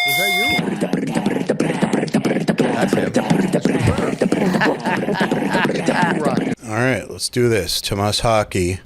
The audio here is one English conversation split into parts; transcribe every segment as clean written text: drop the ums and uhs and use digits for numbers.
Was that you? That's him. All right, let's do this. Tomas Haake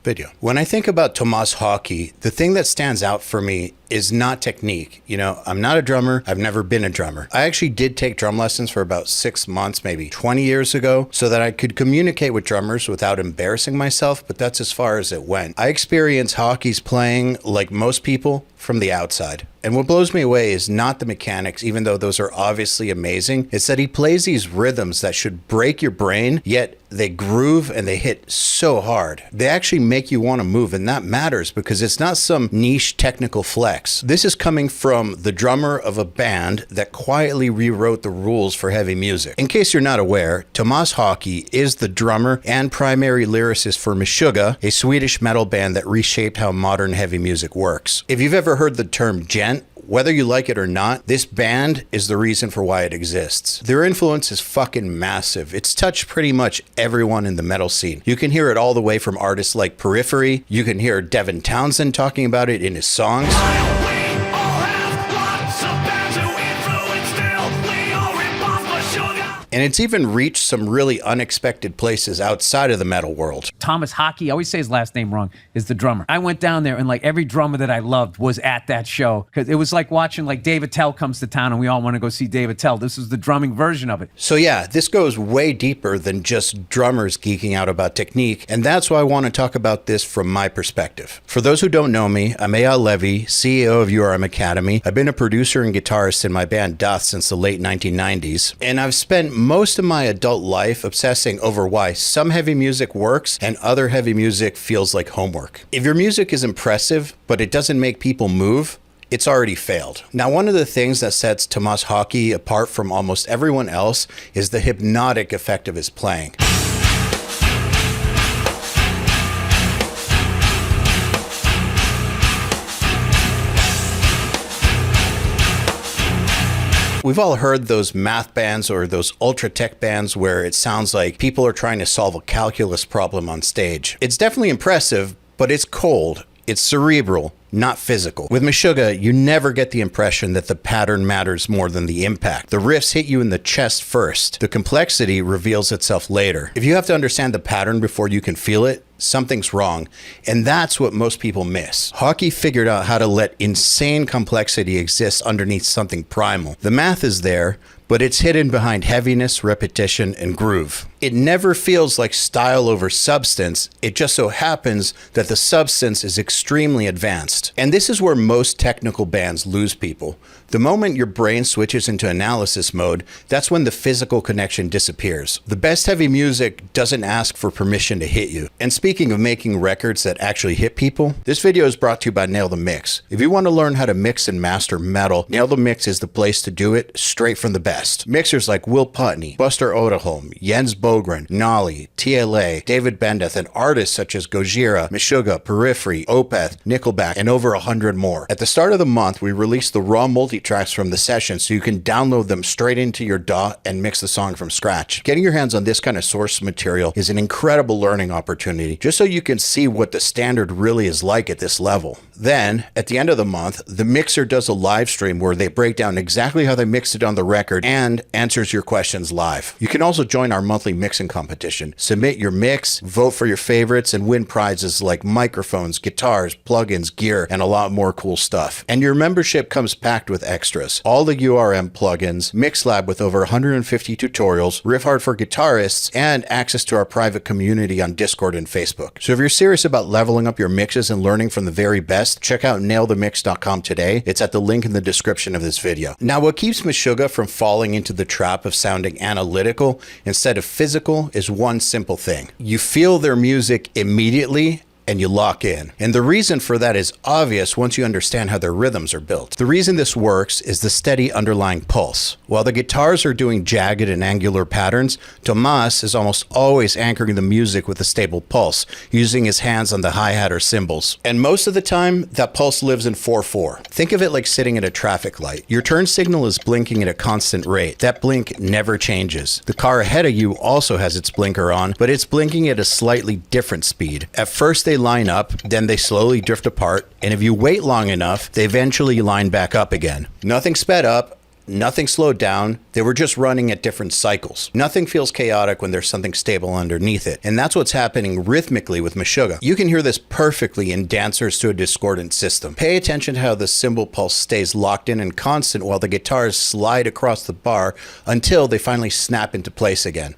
video. When I think about Tomas Haake, the thing that stands out for me is not technique. You know, I'm not a drummer. I've never been a drummer. I actually did take drum lessons for about 6 months, maybe 20 years ago, so that I could communicate with drummers without embarrassing myself, but that's as far as it went. I experience Haake's playing, like most people, from the outside. And what blows me away is not the mechanics, even though those are obviously amazing. It's that he plays these rhythms that should break your brain, yet they groove and they hit so hard. They actually make you want to move, and that matters because it's not some niche technical flex. This is coming from the drummer of a band that quietly rewrote the rules for heavy music. In case you're not aware, Tomas Haake is the drummer and primary lyricist for Meshuggah, a Swedish metal band that reshaped how modern heavy music works. If you've ever heard the term gent, whether you like it or not, this band is the reason for why it exists. Their influence is fucking massive. It's touched pretty much everyone in the metal scene. You can hear it all the way from artists like Periphery. You can hear Devin Townsend talking about it in his songs. And it's even reached some really unexpected places outside of the metal world. Tomas Haake, I always say his last name wrong, is the drummer. I went down there and like every drummer that I loved was at that show because it was like watching like David Tell comes to town and we all want to go see David Tell. This is the drumming version of it. So yeah, this goes way deeper than just drummers geeking out about technique. And that's why I want to talk about this from my perspective. For those who don't know me, I'm Eyal Levi, CEO of URM Academy. I've been a producer and guitarist in my band Doth since the late 1990s. And I've spent most of my adult life obsessing over why some heavy music works and other heavy music feels like homework. If your music is impressive, but it doesn't make people move, it's already failed. Now, one of the things that sets Tomas Haake apart from almost everyone else is the hypnotic effect of his playing. We've all heard those math bands or those ultra tech bands where it sounds like people are trying to solve a calculus problem on stage. It's definitely impressive, but it's cold. It's cerebral, not physical. With Meshuggah, you never get the impression that the pattern matters more than the impact. The riffs hit you in the chest first. The complexity reveals itself later. If you have to understand the pattern before you can feel it, something's wrong. And that's what most people miss. Haake figured out how to let insane complexity exist underneath something primal. The math is there, but it's hidden behind heaviness, repetition, and groove. It never feels like style over substance. It just so happens that the substance is extremely advanced. And this is where most technical bands lose people. The moment your brain switches into analysis mode, that's when the physical connection disappears. The best heavy music doesn't ask for permission to hit you. And speaking of making records that actually hit people, this video is brought to you by Nail the Mix. If you want to learn how to mix and master metal, Nail the Mix is the place to do it straight from the best. Mixers like Will Putney, Buster Odeholm, Jens Bogren, Nolly, TLA, David Bendeth, and artists such as Gojira, Meshuggah, Periphery, Opeth, Nickelback, and over 100 more. At the start of the month, we released the raw multi-tracks from the session so you can download them straight into your DAW and mix the song from scratch. Getting your hands on this kind of source material is an incredible learning opportunity, just so you can see what the standard really is like at this level. Then, at the end of the month, the mixer does a live stream where they break down exactly how they mixed it on the record and answers your questions live. You can also join our monthly mixing competition. Submit your mix, vote for your favorites, and win prizes like microphones, guitars, plugins, gear, and a lot more cool stuff. And your membership comes packed with extras. All the URM plugins, MixLab with over 150 tutorials, Riff Hard for guitarists, and access to our private community on Discord and Facebook. So if you're serious about leveling up your mixes and learning from the very best, check out nailthemix.com today. It's at the link in the description of this video. Now, what keeps Meshuggah from falling into the trap of sounding analytical instead of physical is one simple thing. You feel their music immediately and you lock in. And the reason for that is obvious once you understand how their rhythms are built. The reason this works is the steady underlying pulse. While the guitars are doing jagged and angular patterns, Tomas is almost always anchoring the music with a stable pulse, using his hands on the hi-hat or cymbals. And most of the time, that pulse lives in 4/4. Think of it like sitting at a traffic light. Your turn signal is blinking at a constant rate. That blink never changes. The car ahead of you also has its blinker on, but it's blinking at a slightly different speed. At first, they line up, then they slowly drift apart, and if you wait long enough, they eventually line back up again. Nothing sped up, nothing slowed down. They were just running at different cycles. Nothing feels chaotic when there's something stable underneath it. And that's what's happening rhythmically with Meshuggah. You can hear this perfectly in Dancers to a Discordant System. Pay attention to how the cymbal pulse stays locked in and constant while the guitars slide across the bar until they finally snap into place again.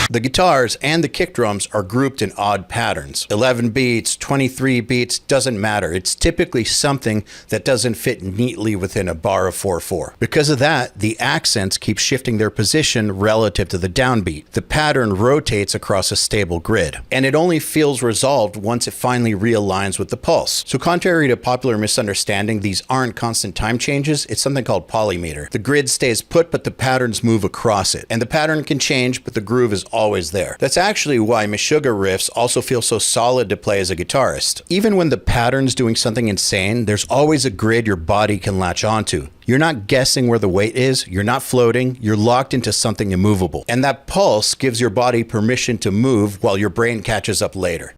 The guitars and the kick drums are grouped in odd patterns. 11 beats, 23 beats, doesn't matter. It's typically something that doesn't fit neatly within a bar of 4/4. Because of that, the accents keep shifting their position relative to the downbeat. The pattern rotates across a stable grid, and it only feels resolved once it finally realigns with the pulse. So contrary to popular misunderstanding, these aren't constant time changes. It's something called polymeter. The grid stays put, but the patterns move across it. And the pattern can change, but the groove is always there. That's actually why Meshuggah riffs also feel so solid to play as a guitarist. Even when the pattern's doing something insane, there's always a grid your body can latch onto. You're not guessing where the weight is, you're not floating, you're locked into something immovable. And that pulse gives your body permission to move while your brain catches up later.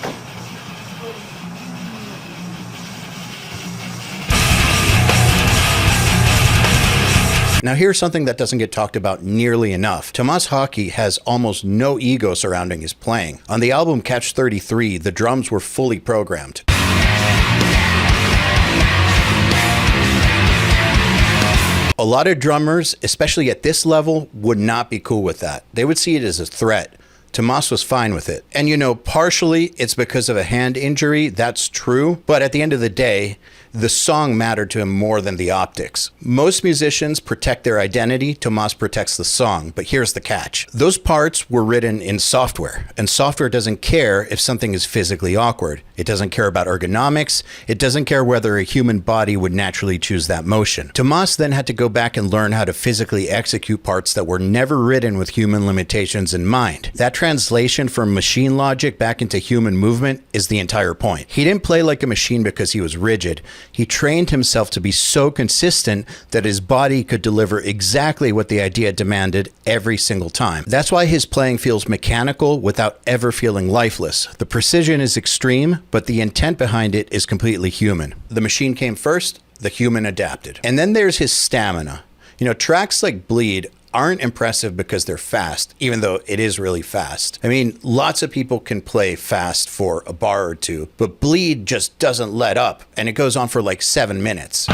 Now here's something that doesn't get talked about nearly enough. Tomas Haake has almost no ego surrounding his playing. On the album Catch 33, the drums were fully programmed. A lot of drummers, especially at this level, would not be cool with that. They would see it as a threat. Tomas was fine with it. And you know, partially it's because of a hand injury, that's true. But at the end of the day, the song mattered to him more than the optics. Most musicians protect their identity, Tomas protects the song, but here's the catch. Those parts were written in software, and software doesn't care if something is physically awkward. It doesn't care about ergonomics, it doesn't care whether a human body would naturally choose that motion. Tomas then had to go back and learn how to physically execute parts that were never written with human limitations in mind. That translation from machine logic back into human movement is the entire point. He didn't play like a machine because he was rigid. He trained himself to be so consistent that his body could deliver exactly what the idea demanded every single time. That's why his playing feels mechanical without ever feeling lifeless. The precision is extreme, but the intent behind it is completely human. The machine came first, the human adapted. And then there's his stamina. You know, tracks like Bleed aren't impressive because they're fast, even though it is really fast. I mean, lots of people can play fast for a bar or two, but Bleed just doesn't let up, and it goes on for like 7 minutes.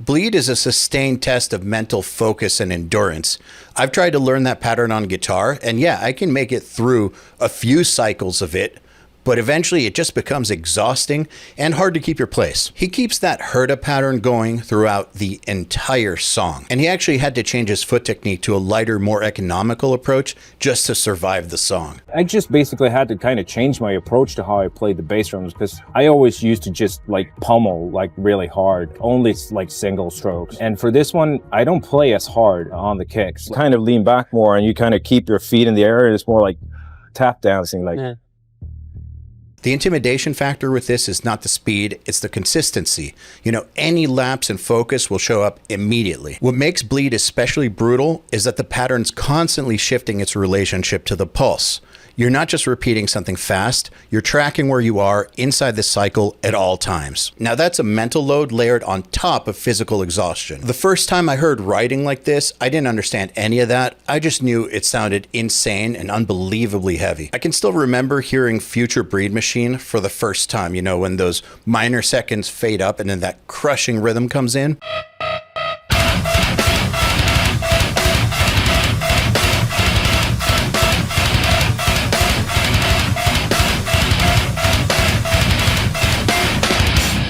Bleed is a sustained test of mental focus and endurance. I've tried to learn that pattern on guitar, and yeah, I can make it through a few cycles of it, but eventually it just becomes exhausting and hard to keep your place. He keeps that herda pattern going throughout the entire song. And he actually had to change his foot technique to a lighter, more economical approach just to survive the song. I just basically had to kind of change my approach to how I played the bass drums, because I always used to just like pummel like really hard, only like single strokes. And for this one, I don't play as hard on the kicks. Kind of lean back more and you kind of keep your feet in the air, and it's more like tap dancing, like. Yeah. The intimidation factor with this is not the speed, it's the consistency. You know, any lapse in focus will show up immediately. What makes Bleed especially brutal is that the pattern's constantly shifting its relationship to the pulse. You're not just repeating something fast, you're tracking where you are inside the cycle at all times. Now that's a mental load layered on top of physical exhaustion. The first time I heard writing like this, I didn't understand any of that. I just knew it sounded insane and unbelievably heavy. I can still remember hearing Future Breed Machine for the first time, you know, when those minor seconds fade up and then that crushing rhythm comes in.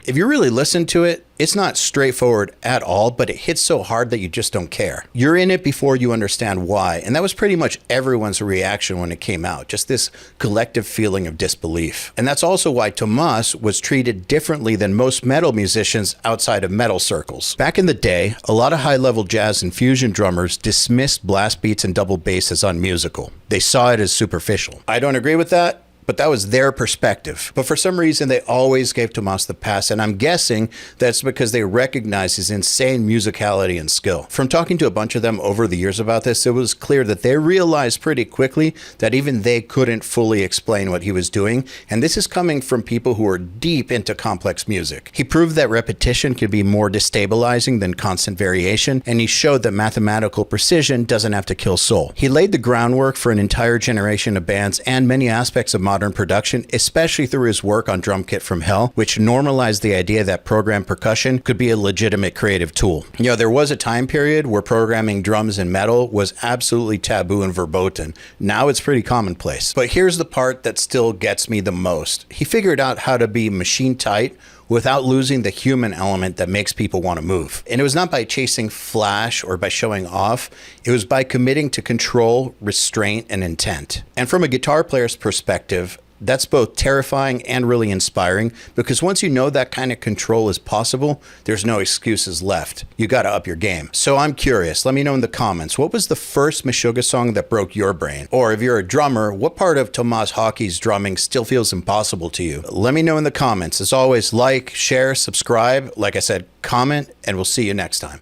If you really listen to it, it's not straightforward at all, but it hits so hard that you just don't care. You're in it before you understand why, and that was pretty much everyone's reaction when it came out, just this collective feeling of disbelief. And that's also why Tomas was treated differently than most metal musicians outside of metal circles. Back in the day, a lot of high-level jazz and fusion drummers dismissed blast beats and double bass as unmusical. They saw it as superficial. I don't agree with that, but that was their perspective. But for some reason, they always gave Tomas the pass, and I'm guessing that's because they recognize his insane musicality and skill. From talking to a bunch of them over the years about this, it was clear that they realized pretty quickly that even they couldn't fully explain what he was doing, and this is coming from people who are deep into complex music. He proved that repetition could be more destabilizing than constant variation, and he showed that mathematical precision doesn't have to kill soul. He laid the groundwork for an entire generation of bands and many aspects of modern production, especially through his work on Drum Kit from Hell, which normalized the idea that programmed percussion could be a legitimate creative tool. You know, there was a time period where programming drums in metal was absolutely taboo and verboten. Now it's pretty commonplace. But here's the part that still gets me the most. He figured out how to be machine tight without losing the human element that makes people want to move. And it was not by chasing flash or by showing off. It was by committing to control, restraint, and intent. And from a guitar player's perspective, that's both terrifying and really inspiring, because once you know that kind of control is possible, there's no excuses left. You got to up your game. So I'm curious, let me know in the comments, what was the first Meshuggah song that broke your brain? Or if you're a drummer, what part of Tomas Haake's drumming still feels impossible to you? Let me know in the comments. As always, like, share, subscribe, like I said, comment, and we'll see you next time.